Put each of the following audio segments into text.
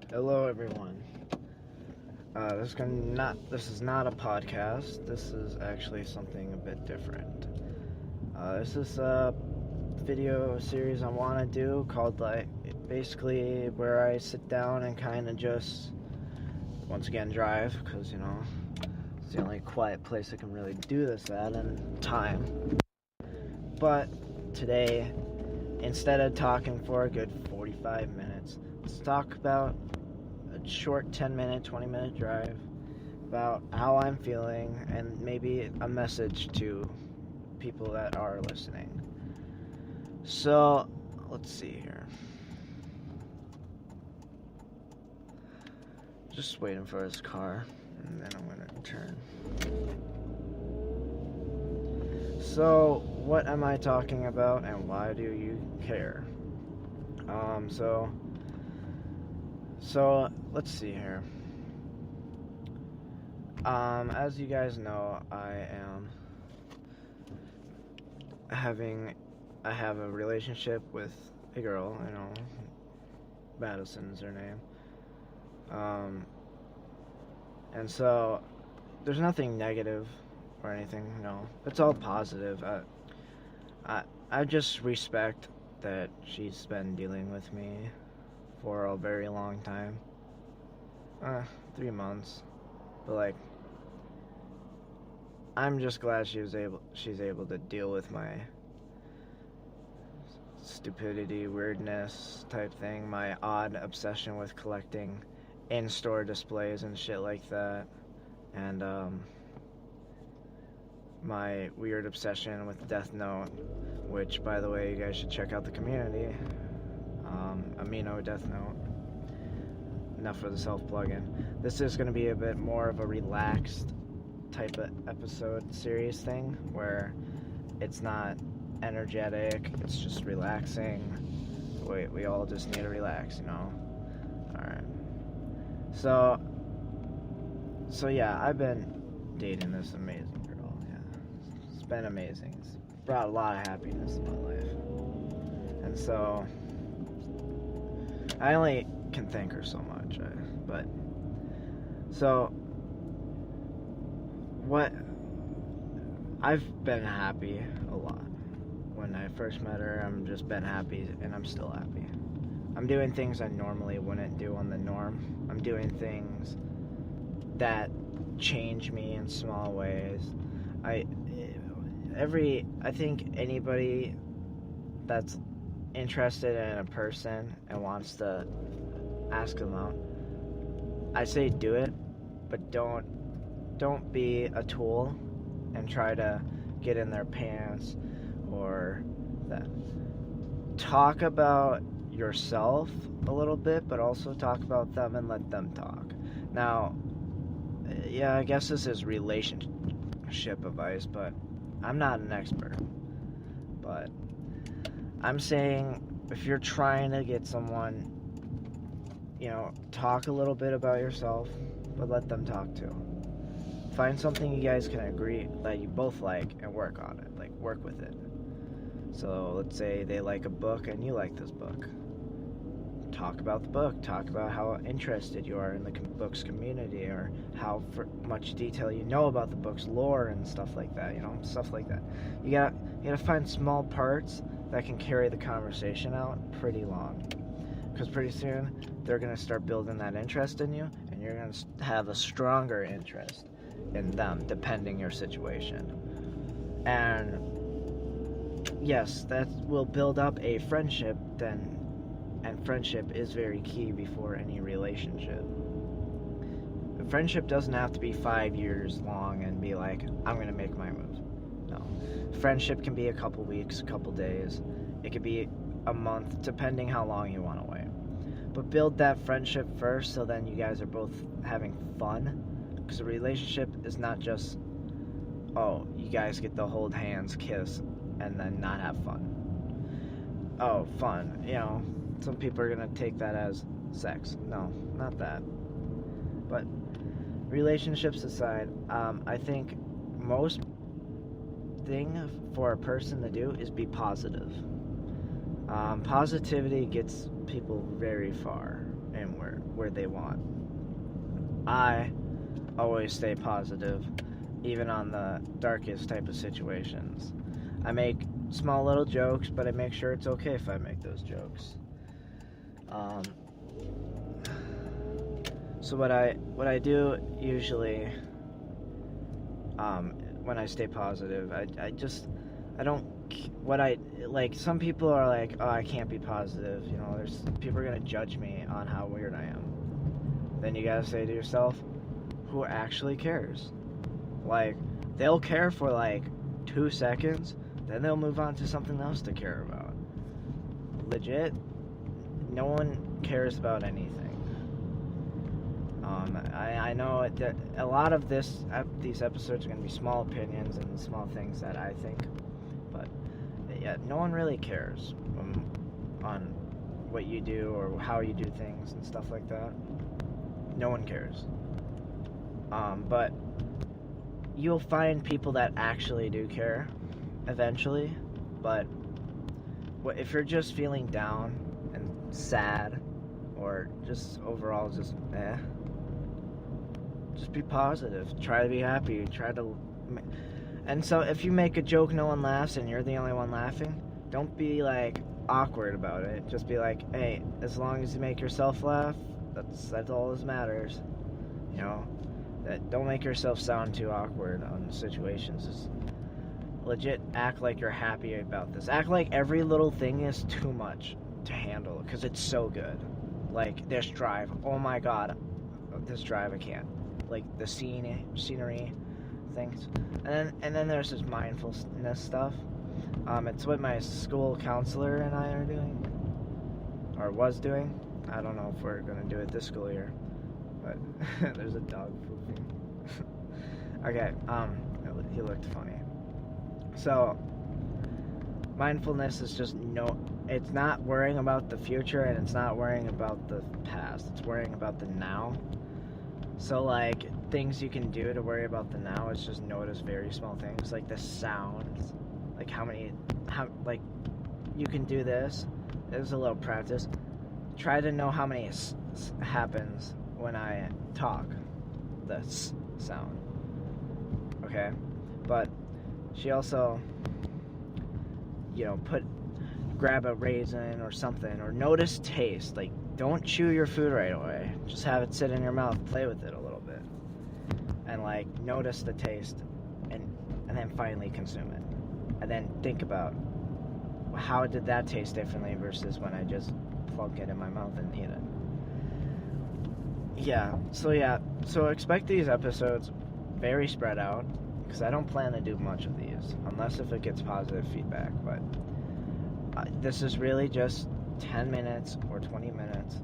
Hello, everyone. This is not a podcast. This is actually something a bit different. This is a video series I want to do called basically where I sit down and kind of just once again drive because it's the only quiet place I can really do this at in time. But today, instead of talking for a good 45 minutes, let's talk about a short 10-minute, 20-minute drive about how I'm feeling and maybe a message to people that are listening. So, let's see here. Just waiting for his car, and then I'm going to turn. So, what am I talking about, and why do you care? So let's see here. As you guys know, I have a relationship with a girl, Madison's her name. And so there's nothing negative or anything, it's all positive. I just respect that she's been dealing with me for a very long time. 3 months. But I'm just glad she's able to deal with my stupidity, weirdness type thing, my odd obsession with collecting in-store displays and shit like that, and my weird obsession with Death Note, which, by the way, you guys should check out the community. Amino Death Note. Enough for the self-plug-in. This is going to be a bit more of a relaxed type of episode series thing, where it's not energetic, it's just relaxing. We all just need to relax, Alright. So yeah, I've been dating this amazing girl, yeah. It's been amazing. It's brought a lot of happiness in my life. And so I only can thank her so much, I've been happy a lot. When I first met her, I'm just been happy, and I'm still happy. I'm doing things I normally wouldn't do on the norm. I'm doing things that change me in small ways. I think anybody that's interested in a person and wants to ask them out, I say do it, but don't be a tool and try to get in their pants or that. Talk about yourself a little bit, but also talk about them and let them talk. Now, yeah, I guess this is relationship advice, but I'm not an expert. But I'm saying if you're trying to get someone, talk a little bit about yourself, but let them talk too. Find something you guys can agree that you both like and work on it, work with it. So let's say they like a book and you like this book. Talk about the book. Talk about how interested you are in the book's community, or how much detail you know about the book's lore and stuff like that. Stuff like that. You gotta find small parts that can carry the conversation out pretty long, because pretty soon they're gonna start building that interest in you, and you're gonna have a stronger interest in them, depending your situation. And yes, that will build up a friendship then. And friendship is very key before any relationship. A friendship doesn't have to be 5 years long and be like, I'm going to make my move. No. Friendship can be a couple weeks, a couple days. It could be a month, depending how long you want to wait. But build that friendship first, so then you guys are both having fun. Because a relationship is not just, you guys get to hold hands, kiss, and then not have fun. Oh, fun. Some people are going to take that as sex. No, not that. But relationships aside, I think most thing for a person to do is be positive. Positivity gets people very far and where they want. I always stay positive, even on the darkest type of situations. I make small little jokes, but I make sure it's okay if I make those jokes. So what I do usually, when I stay positive, I don't, what I, like, some people are like, oh, I can't be positive, you know, there's, people are gonna judge me on how weird I am. Then you gotta say to yourself, who actually cares? Like, they'll care for like 2 seconds, then they'll move on to something else to care about. Legit, no one cares about anything. I know that a lot of these episodes are going to be small opinions and small things that I think, but yeah, no one really cares on what you do or how you do things and stuff like that. No one cares. But you'll find people that actually do care eventually, but if you're just feeling down and sad or just overall just just be positive, try to be happy, and so if you make a joke no one laughs and you're the only one laughing, don't be like awkward about it. Just be like, hey, as long as you make yourself laugh, that's all that matters, you know. Don't make yourself sound too awkward on situations. Just legit act like you're happy about this. Act like every little thing is too much to handle because it's so good. Like this drive, oh my god, this drive I can't. Like the scenery things, and then there's this mindfulness stuff. It's what my school counselor and I are doing, or was doing. I don't know if we're gonna do it this school year, but there's a dog pooping. Okay, he looked funny. So mindfulness is just it's not worrying about the future and it's not worrying about the past. It's worrying about the now. So like things you can do to worry about the now is just notice very small things like the sounds, like how like you can do this. There's a little practice. Try to know how many happens when I talk. The sound. Okay, but she also, you know, grab a raisin or something, or notice taste. Like, don't chew your food right away. Just have it sit in your mouth, play with it a little bit, and like notice the taste, and then finally consume it, and then think about how did that taste differently versus when I just plunk it in my mouth and eat it. So expect these episodes very spread out, because I don't plan to do much of these unless if it gets positive feedback, but this is really just 10 minutes or 20 minutes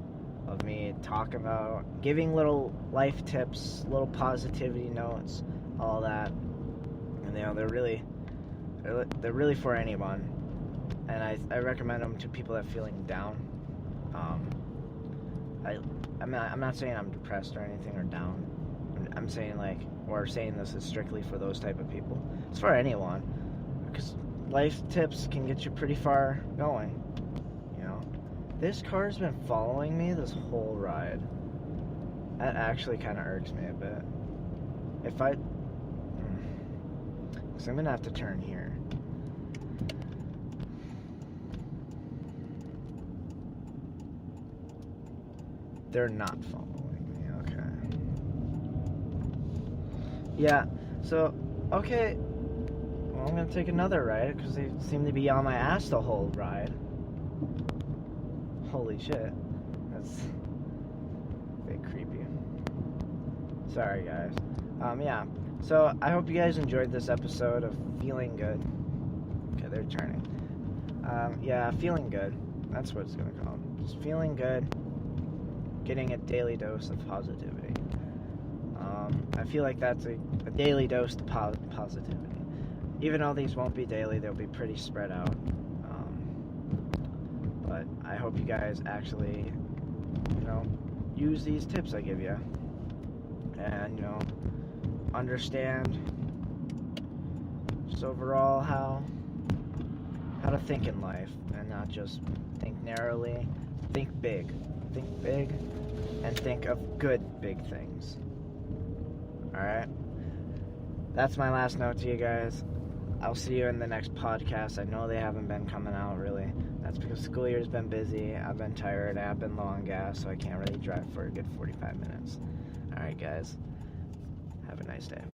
of me talking about, giving little life tips, little positivity notes, all that. And you know, they're really for anyone, and I recommend them to people that are feeling down. I'm not saying I'm depressed or anything or down. I'm saying saying this is strictly for those type of people. It's for anyone, because life tips can get you pretty far going, you know. This car's been following me this whole ride. That actually kind of irks me a bit. Because I'm gonna have to turn here. They're not following me, okay. Yeah, so, okay. Well, I'm gonna take another ride, because they seem to be on my ass the whole ride. Holy shit. That's a bit creepy. Sorry, guys. Yeah. So, I hope you guys enjoyed this episode of Feeling Good. Okay, they're turning. Yeah, Feeling Good. That's what it's gonna call. Just feeling good. Getting a daily dose of positivity. I feel like that's a daily dose of positivity. Even though these won't be daily, they'll be pretty spread out. But I hope you guys actually, you know, use these tips I give you. And, you know, understand just overall how to think in life and not just think narrowly. Think big. Think big, and think of good big things. Alright? That's my last note to you guys. I'll see you in the next podcast. I know they haven't been coming out really. That's because school year's been busy. I've been tired. I've been low on gas, so I can't really drive for a good 45 minutes. Alright, guys. Have a nice day.